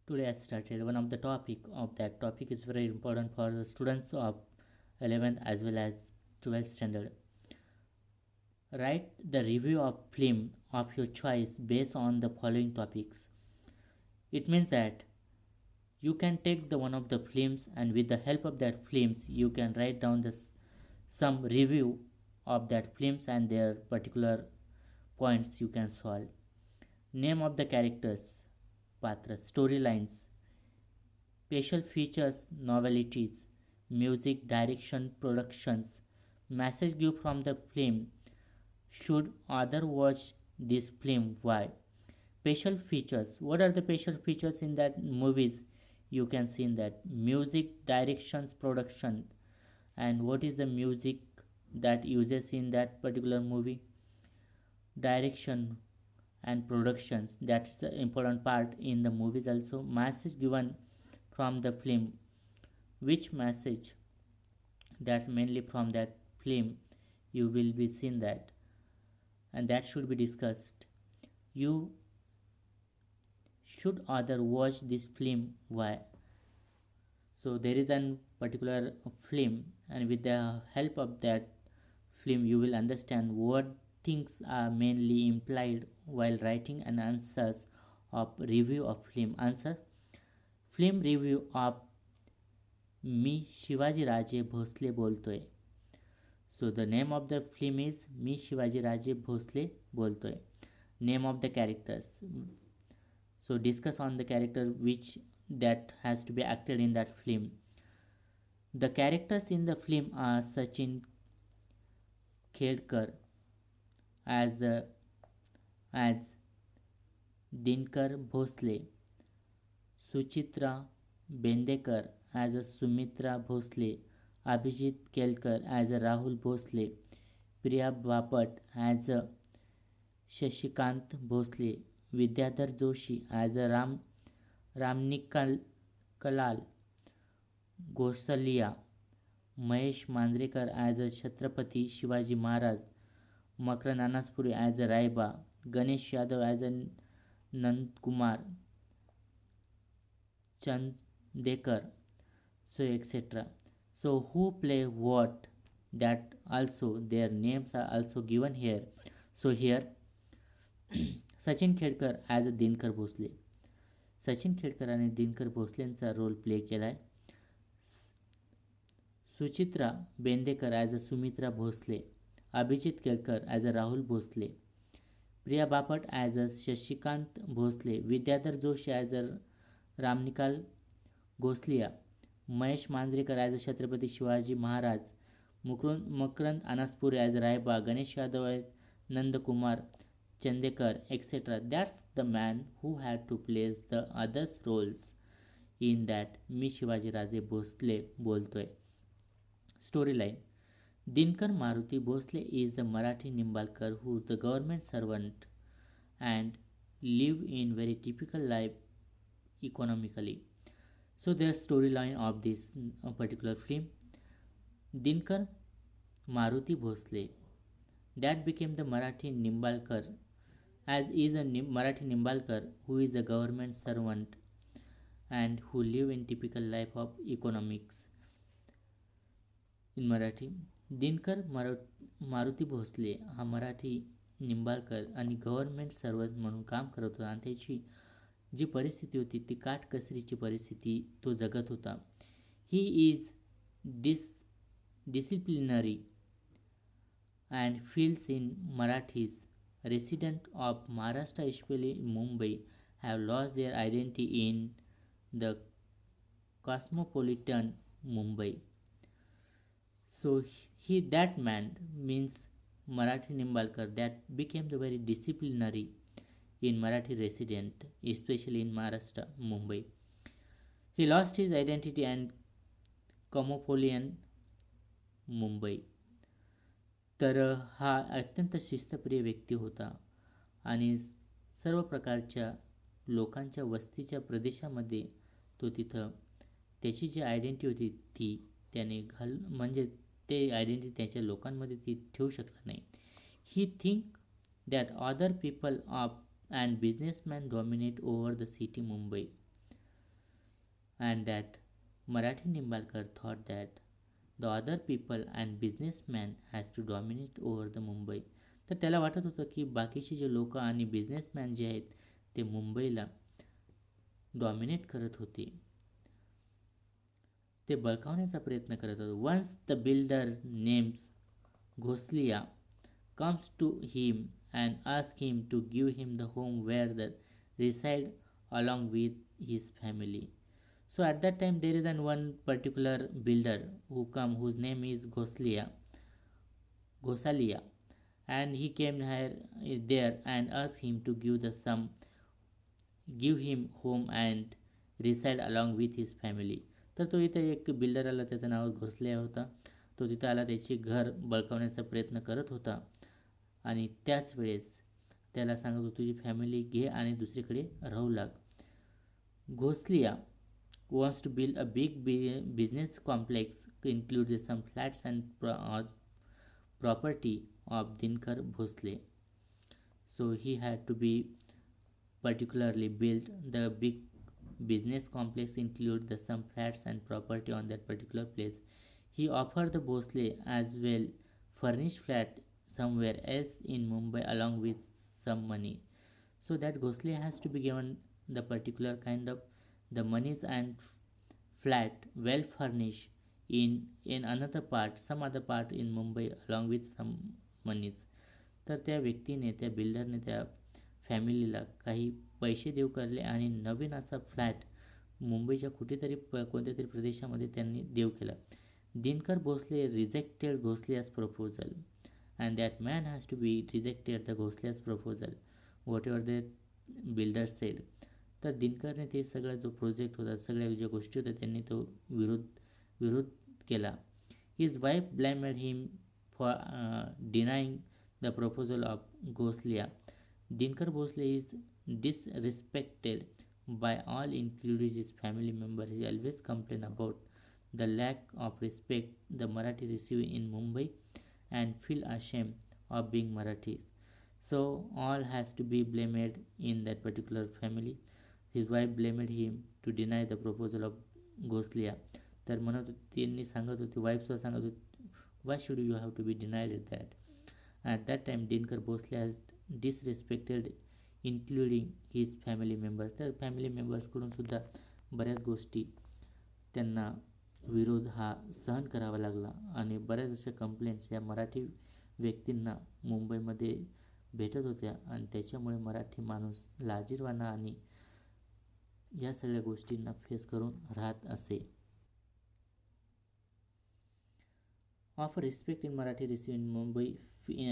Today I started one of the topic of that topic is very important for the students of 11th as well as 12th standard. Write the review of film of your choice based on the following topics. It means that you can take the one of the films and with the help of that films you can write down some review of that films and their particular points you can solve. Name of the characters, patra, storylines, special features, novelties, music, direction, productions, message given from the film. Should other watch this film? Why? Special features. What are the special features in that movies? You can see in that music, directions, production, and what is the music that uses in that particular movie? Direction and productions. That's the important part in the movies also. Message given from the film, which message, that's mainly from that film you will be seen that, and that should be discussed. You should other watch this film. Why? So there is an particular film, and with the help of that film you will understand what things are mainly implied while writing an answers of review of film. Answer: film review of मी शिवाजी राजे भोसले बोलतोय. So the name of the film is मी शिवाजी राजे भोसले बोलतोय. Name of the characters. So discuss on the character which that has to be acted in that film. The characters in the film are Sachin Khedkar as Dinkar Bhosle, Suchitra Bendekar as Sumitra Bhosle, Abhijit Kelkar as Rahul Bhosle, Priya Bapat as Shashikant Bhosle, Vidyadhar Joshi as Ramnikal Kalal Gosalia, Mahesh Mandrekar as Chhatrapati Shivaji Maharaj, Makran Anaspuri as Raiba, Ganesh Yadav as Nand Kumar, Chandekar, so etc. So who play what, that also their names are also given here. So here Sachin Khedkar as a Dinkar Bhosale. Sachin Khedkar आणि दिनकर भोसलेंचा role play केला आहे. Suchitra Bandekar as a Sumitra Bhosale, Abhijit Kelkar as a Rahul Bhosale, Priya Bapat as a Shashikant Bhosale, Vidyadhar Joshi as a Ramnikal Gosalia, Mahesh Manjrekar as a Chhatrapati Shivaji Maharaj, Makarand Anaspure as a Raiba, Ganesh Yadav as Nandkumar, Chandekar, etc. That's the man who had to place the others roles in that मी शिवाजी राजे भोसले बोलतोय. Storyline: Dinkar Maruti Bhosle is the Marathi Nimbalkar who is the government servant and live in very typical life economically. So the storyline of this particular film: Dinkar Maruti Bhosle that became the Marathi Nimbalkar, as is a Marathi Nimbalkar who is a government servant and who live in typical life of economics. In Marathi, Dinkar Maruti Bhosle हा मराठी निंबाळकर आणि government servant म्हणून काम करत होता आणि त्याची जी परिस्थिती होती ती काटकसरीची परिस्थिती तो जगत होता. He is disciplinary and fields in Marathis. Residents of Maharashtra, especially Mumbai, have lost their identity in the cosmopolitan Mumbai. So that man means Marathi Nimbalkar that became the very disciplinary in Marathi resident, especially in Maharashtra, Mumbai. He lost his identity and cosmopolitan Mumbai. तर हा अत्यंत शिस्तप्रिय व्यक्ती होता आणि सर्व प्रकारच्या लोकांच्या वस्तीच्या प्रदेशामध्ये तो तिथं त्याची जी आयडेंटिटी होती ती त्याने म्हणजे ते आयडेंटिटी त्याच्या लोकांमध्ये ती ठेवू शकला नाही. He think that other people of and businessman dominate over the city Mumbai. and that Marathi Nimbalkar thought that the other people and businessmen has to dominate over the Mumbai. तर त्याला वाटत होतं की बाकीचे जे लोक आणि बिझनेसमॅन जे आहेत ते मुंबईला डॉमिनेट करत होते, ते बळकावण्याचा प्रयत्न करत होते. Once the builder names Ghosalia comes to him and asks him to give him the home where they reside along with his family. So at that time there is an one particular builder whose name is Ghosalia, and he came there and asked him to give him home and reside along with his family. तर तो इथे एक builder आला, त्याचं नाव घोसलिया होता. तो तिथं आला, त्याची घर बळकावण्याचा प्रयत्न करत होता आणि त्याच वेळेस त्याला सांगत होतो तुझी फॅमिली घे आणि दुसरीकडे राहू लाग. Ghosliya wants to build a big business complex to include some flats and property of Dinkar Bhosle. So he had to be particularly built the big business complex include the some flats and property on that particular place. He offered the Bhosle as well furnished flat somewhere else in Mumbai along with some money. So that Ghosle has to be given the particular kind of the monies and flat well furnished in another part, some other part in Mumbai along with some monies. तर त्या व्यक्तीने, त्या बिल्डरने त्या फॅमिलीला काही पैसे देऊ करले आणि नवीन असा फ्लॅट मुंबईच्या कुठेतरी कोणत्या तरी प्रदेशामध्ये त्यांनी देऊ केला. Dinkar Bhosale rejected Ghosalia's proposal and that man has to be rejected the Ghosalia's proposal whatever the builder said. तर दिनकरने ते सगळा जो प्रोजेक्ट होता, सगळ्या ज्या गोष्टी होत्या, त्यांनी तो विरोध केला. His wife blamed him for denying the proposal of Ghoslia. Dinkar Bhosle is disrespected by all including his family members. He always complained about the lack of respect the Marathi receive in Mumbai and feel ashamed of being Marathi. So all has to be blamed in that particular family. His wife blamed him to deny the proposal of Ghoslia. तर म्हणत त्यांनी सांगत होते, वाईफसुद्धा सांगत होती, why should you have to be denied that? At that time Dinkar Bhosle has disrespected including his family members. तर family मेंबर्सकडून सुद्धा बऱ्याच गोष्टी त्यांना विरोध हा सहन करावा लागला आणि बऱ्याच अशा कंप्लेंट्स या मराठी व्यक्तींना मुंबईमध्ये भेटत होत्या आणि त्याच्यामुळे मराठी माणूस लाजिरवाणा आणि या सगळ्या गोष्टींना फेस करून राहत असे. Offer respect in Marathi received in Mumbai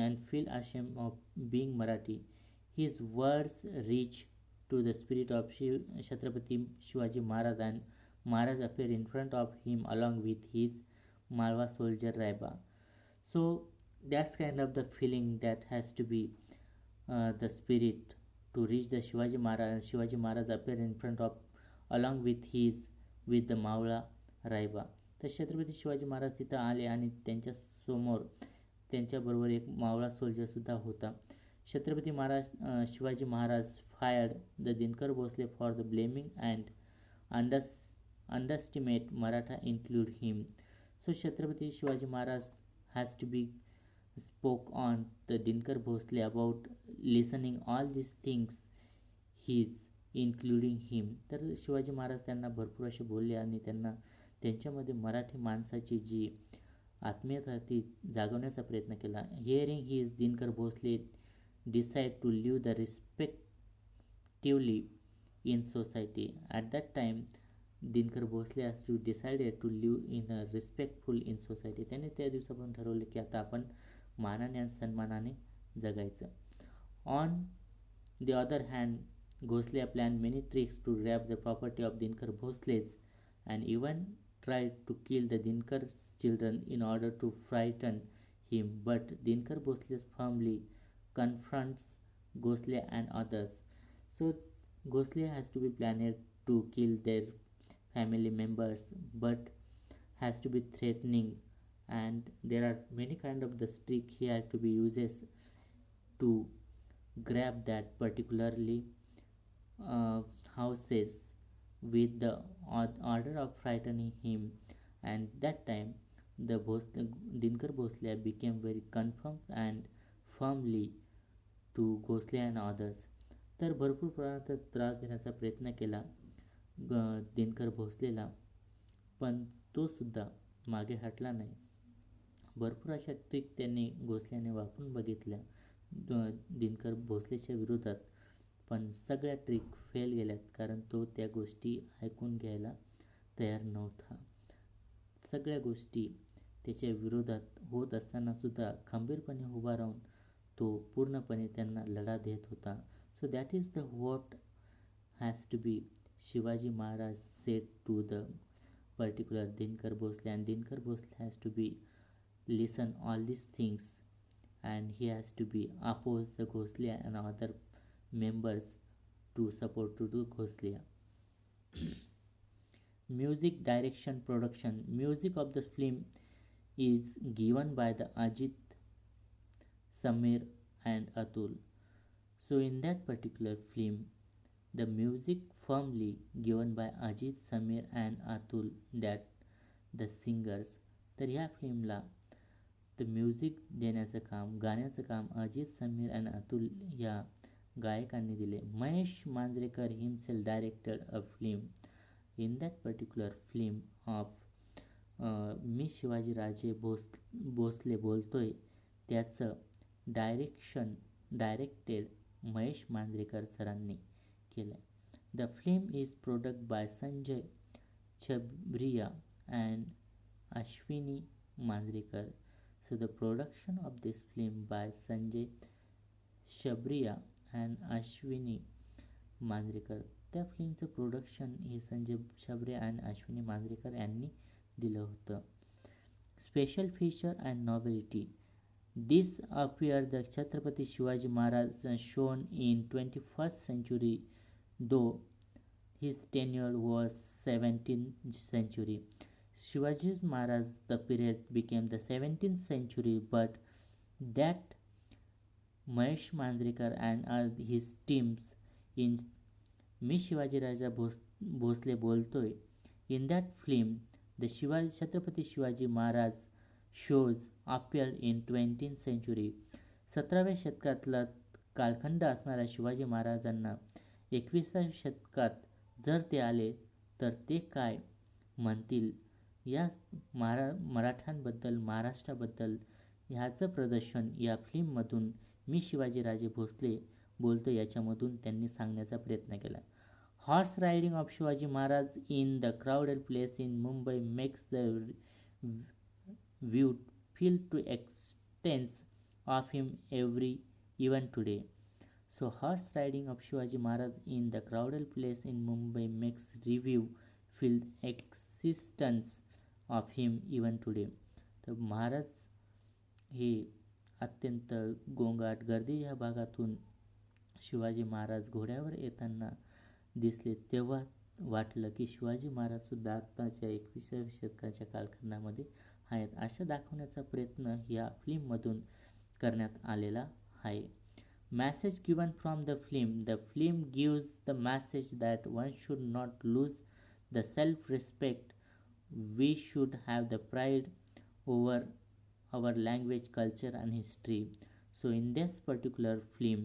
and feel ashamed of being Marathi. His words reach to the spirit of Chhatrapati Shivaji Maharaj and Maharaj appeared in front of him along with his Malwa soldier Raiba. So that's kind of the feeling that has to be the spirit to reach the Shivaji Maharaj, and Shivaji Maharaj appeared in front of along with the Malwa Raiba. तर छत्रपती शिवाजी महाराज तिथं आले आणि त्यांच्या समोर त्यांच्याबरोबर एक मावळा सोल्जरसुद्धा होता. Chhatrapati Shivaji Maharaj fired the Dinkar Bhosale for the blaming and underestimate Maratha include him. So Chhatrapati Shivaji Maharaj has to be spoke on the Dinkar Bhosle about listening all these things he's including him. तर शिवाजी महाराज त्यांना भरपूर असे बोलले आणि त्यांच्यामध्ये मराठी माणसाची जी आत्मीयता ती जागवण्याचा प्रयत्न केला. Hearing his Dinkar Bhosle decide to live the respectively in society. At that time Dinkar Bhosle has to decided to live in a respectful in society. त्याने त्या दिवसापासून ठरवले की आता आपण मानाने आणि सन्मानाने जगायचं. On the other hand Ghosle planned many tricks to grab the property of Dinkar Bhosle's and even tried to kill the Dinkar's children in order to frighten him, but Dinkar Bhosle firmly confronts Ghosle and others. So Ghosle has to be planned to kill their family members, but has to be threatening, and there are many kind of the trick he had to be uses to grab that particularly houses with the order of frightening him, and that time Dinkar Bhosle became very confirmed and firmly to Ghosle and others. तर भरपूर प्रमाणात त्रास देण्याचा प्रयत्न केला दिनकर भोसलेला, पण तो सुद्धा मागे हटला नाही. भरपूर अशा ट्रिक त्यांनी घोसल्याने वापरून बघितल्या दिनकर भोसलेच्या विरोधात, पण सगळ्या ट्रिक फेल गेल्यात कारण तो त्या गोष्टी ऐकून घ्यायला तयार नव्हता. सगळ्या गोष्टी त्याच्या विरोधात होत असताना सुद्धा खंबीरपणे उभा राहून तो पूर्णपणे त्यांना लढा देत होता. So that is the what has to be Shivaji Maharaj said to the particular Dinkar Bhosle, and Dinkar Bhosle has to be listen all these things, and he has to be oppose the Ghosle and other members to support to the Ghosle. Music direction production. Music of the film is given by the Ajit, Samir and Atul. So in that particular film, the music firmly given by Ajit, Samir and Atul, that the singers. तर ह्या फिल्मला the music देण्याचं काम, गाण्याचं काम अजित, समीर आणि अतुल या गायकांनी दिले. Mahesh Manjrekar himself directed a film. In that particular film of Mee Shivajiraje Bhosle Boltoy त्याचं डायरेक्टेड महेश मांजरेकर सरांनी केलं. The film is produced by Sanjay Chabriya and Ashwini Manjrekar. So the production of this film by Sanjay Chabriya and Ashwini Manjrekar. त्या फिल्मचं production हे संजय छबरिया आणि अश्विनी मांजरेकर यांनी दिलं होतं. Special feature and novelty. This appear the Chhatrapati Shivaji Maharaj shown in 21st century, though his tenure was 17th century. Shivaji Maharaj the period became the 17th century, but that Mahesh Manjrekar and his teams in मी शिवाजी राजा भोसले बोलतोय. In that film, the Chhatrapati Shivaji Maharaj shows appeared in 20th century. 17व्या शतकातला कालखंड असणाऱ्या शिवाजी महाराजांना 21व्या शतकात जर ते आले तर ते काय म्हणतील या मराठ्यांबद्दल, महाराष्ट्राबद्दल ह्याचं प्रदर्शन या फिल्ममधून मी शिवाजीराजे भोसले बोलतो याच्यामधून त्यांनी सांगण्याचा प्रयत्न केला. Horse riding of Shivaji Maharaj in the crowded place in Mumbai makes the view feel to extents of him even today. So horse riding of Shivaji Maharaj in the crowded place in Mumbai makes review feel existence of him even today. तर महाराज हे अत्यंत गोंगाट गर्दी या भागातून शिवाजी महाराज घोड्यावर येताना दिसले तेव्हा वाटलं की शिवाजी महाराज सुद्धा आत्ताच्या 21व्या शतकाच्या कालखंडामध्ये आहेत, अशा दाखवण्याचा प्रयत्न या फिल्ममधून करण्यात आलेला आहे. Message given from the film. The film gives the message that one should not lose the self respect. We should have the pride over our language, culture and history. So in this particular film,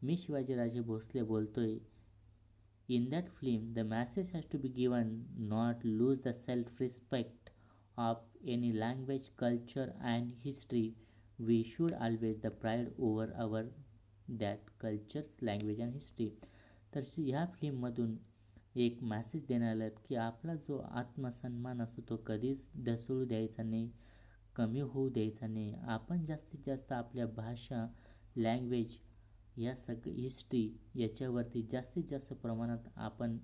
मी शिवाजीराजे भोसले बोलतोय. In that film, the message has to be given not lose the self-respect of any language, culture and history. We should always the pride over our that cultures, language and history. तर ह्या फिल्ममधून एक message देण्यात आलं की आपला जो आत्मसन्मान असतो तो कधीच ढसळू द्यायचा नाही, कमी होऊ द्यायचा नाही. आपण जास्तीत जास्त आपल्या भाषा, लँग्वेज या हिस्ट्री याच्यावरती जास्तीत जास्त प्रमाणात आपण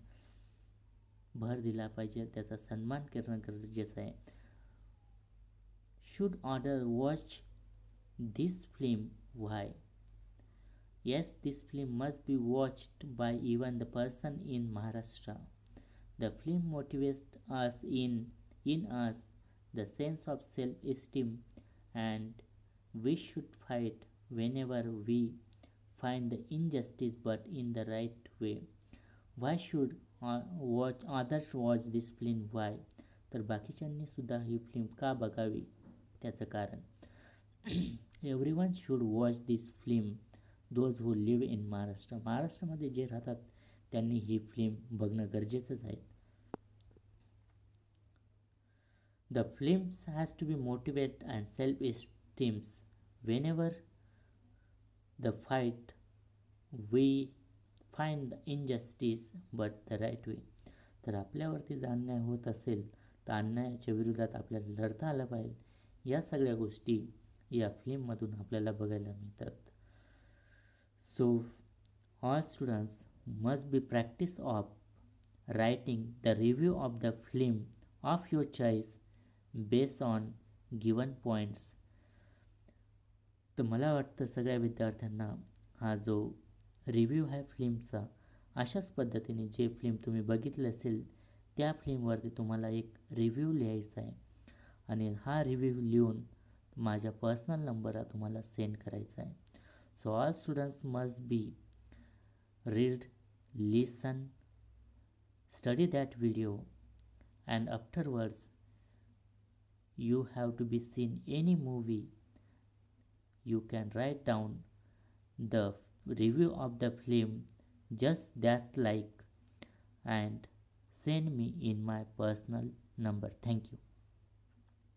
भर दिला पाहिजे, त्याचा सन्मान करणं गरजेचं आहे. Should order watch this film. Why? Yes, this film must be watched by even the person in Maharashtra. The film motivates us in us the sense of self-esteem, and we should fight whenever we find the injustice, but in the right way. Why should watch others watch this film why. तर बाकीच्यांनी सुद्धा ही film का बघावी त्याचं कारण. Everyone should watch this film those who live in Maharashtra. महाराष्ट्रामध्ये जे राहतात त्यांनी ही फिल्म बघणं गरजेचंच आहे. The films has to be motivate and self-esteem. Whenever the fight, we find the injustice but the right way. तर आपल्यावरती जर अन्याय होत असेल तर अन्यायाच्या विरोधात आपल्याला लढता आलं पाहिजे. या सगळ्या गोष्टी या फिल्ममधून आपल्याला बघायला मिळतात. So all students must be practice of writing the review of the film of your choice based on given points. तर मला वाटतं सगळ्या विद्यार्थ्यांना हा जो रिव्ह्यू आहे फिल्मचा, अशाच पद्धतीने जे फिल्म तुम्ही बघितलं असेल त्या फिल्मवरती तुम्हाला एक रिव्ह्यू लिहायचा आहे आणि हा रिव्ह्यू लिहून माझ्या पर्सनल नंबरला तुम्हाला सेंड करायचा आहे. So all students must be read, listen, study that video, and afterwards you have to be seen any movie. You can write down the review of the film just that like and send me in my personal number. Thank you.